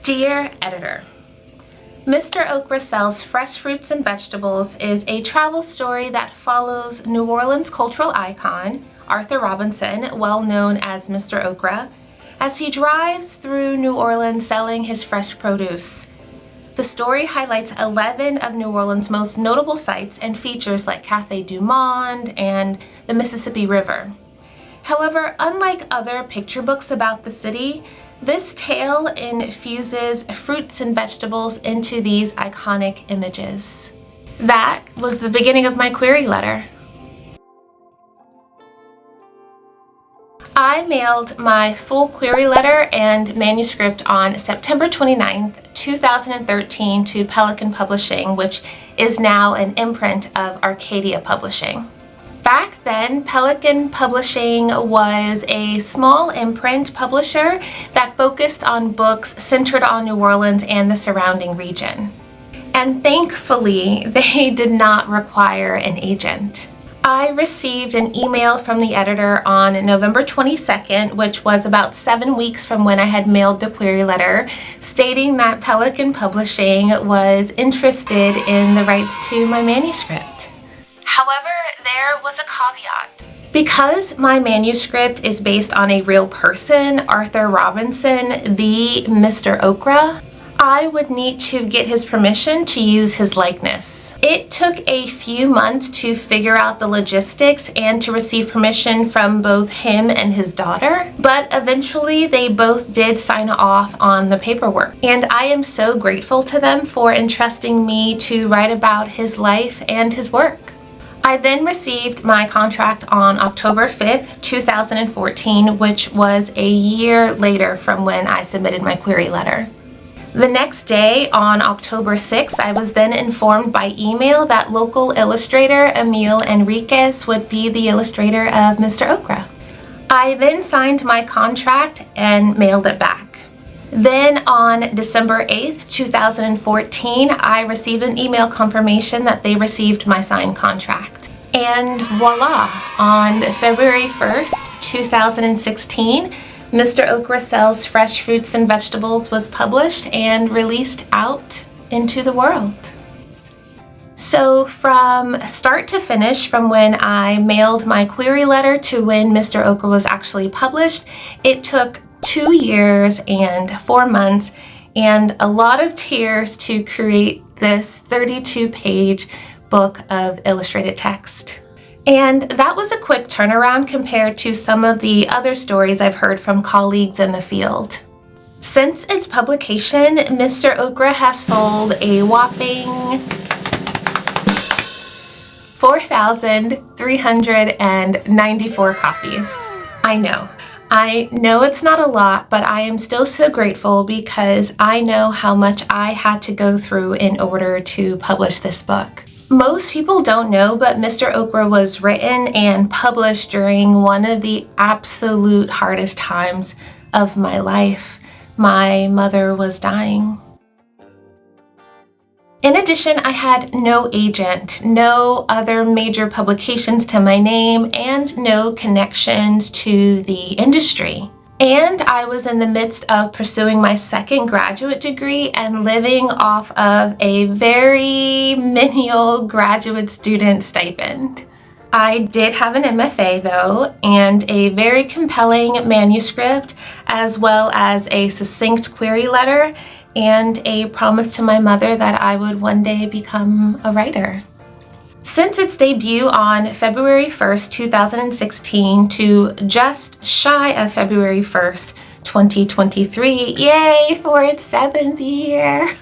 Dear Editor, Mr. Okra Sells Fresh Fruits and Vegetables is a travel story that follows New Orleans cultural icon Arthur Robinson, well known as Mr. Okra, as he drives through New Orleans selling his fresh produce. The story highlights 11 of New Orleans' most notable sites and features like Café du Monde and the Mississippi River. However, unlike other picture books about the city, this tale infuses fruits and vegetables into these iconic images. That was the beginning of my query letter. I mailed my full query letter and manuscript on September 29th, 2013 to Pelican Publishing, which is now an imprint of Arcadia Publishing. Back then, Pelican Publishing was a small imprint publisher that focused on books centered on New Orleans and the surrounding region. And thankfully, they did not require an agent. I received an email from the editor on November 22nd, which was about 7 weeks from when I had mailed the query letter, stating that Pelican Publishing was interested in the rights to my manuscript. However, there was a caveat. Because my manuscript is based on a real person, Arthur Robinson, the Mr. Okra, I would need to get his permission to use his likeness. It took a few months to figure out the logistics and to receive permission from both him and his daughter, but eventually they both did sign off on the paperwork. And I am so grateful to them for entrusting me to write about his life and his work. I then received my contract on October 5th, 2014, which was a year later from when I submitted my query letter. The next day, on October 6th, I was then informed by email that local illustrator Emil Enriquez would be the illustrator of Mr. Okra. I then signed my contract and mailed it back. Then on December 8th, 2014, I received an email confirmation that they received my signed contract. And voila, on February 1st, 2016, Mr. Okra Sells Fresh Fruits and Vegetables was published and released out into the world. So from start to finish, from when I mailed my query letter to when Mr. Okra was actually published, it took 2 years and 4 months and a lot of tears to create this 32-page book of illustrated text. And that was a quick turnaround compared to some of the other stories I've heard from colleagues in the field. Since its publication, Mr. Okra has sold a whopping 4,394 copies. I know it's not a lot, but I am still so grateful because I know how much I had to go through in order to publish this book. Most people don't know, but Mr. Okra was written and published during one of the absolute hardest times of my life. My mother was dying. In addition, I had no agent, no other major publications to my name, and no connections to the industry. And I was in the midst of pursuing my second graduate degree and living off of a very menial graduate student stipend. I did have an MFA though, and a very compelling manuscript, as well as a succinct query letter and a promise to my mother that I would one day become a writer. Since its debut on February 1st, 2016 to just shy of February 1st, 2023, yay for its 7th year,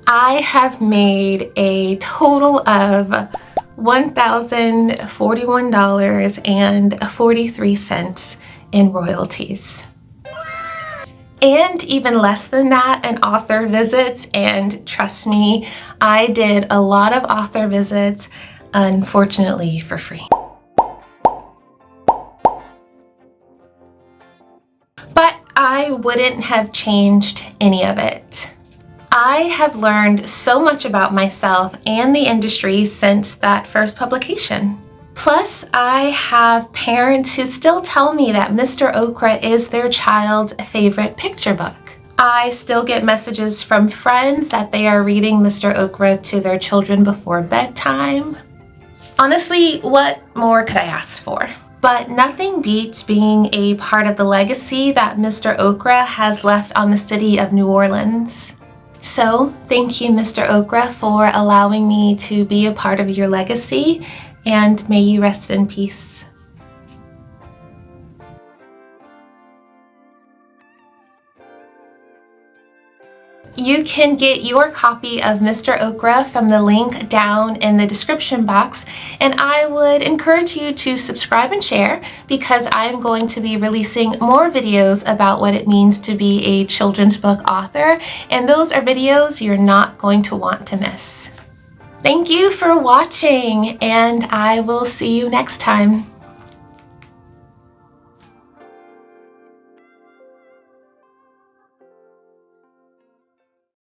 I have made a total of $1,041.43 in royalties. And even less than that in author visits, and trust me, I did a lot of author visits, unfortunately for free. But I wouldn't have changed any of it. I have learned so much about myself and the industry since that first publication. Plus, I have parents who still tell me that Mr. Okra is their child's favorite picture book. I still get messages from friends that they are reading Mr. Okra to their children before bedtime. Honestly, what more could I ask for? But nothing beats being a part of the legacy that Mr. Okra has left on the city of New Orleans. So, thank you, Mr. Okra, for allowing me to be a part of your legacy, and may you rest in peace. You can get your copy of Mr. Okra from the link down in the description box, and I would encourage you to subscribe and share because I'm going to be releasing more videos about what it means to be a children's book author, and those are videos you're not going to want to miss. Thank you for watching, and I will see you next time.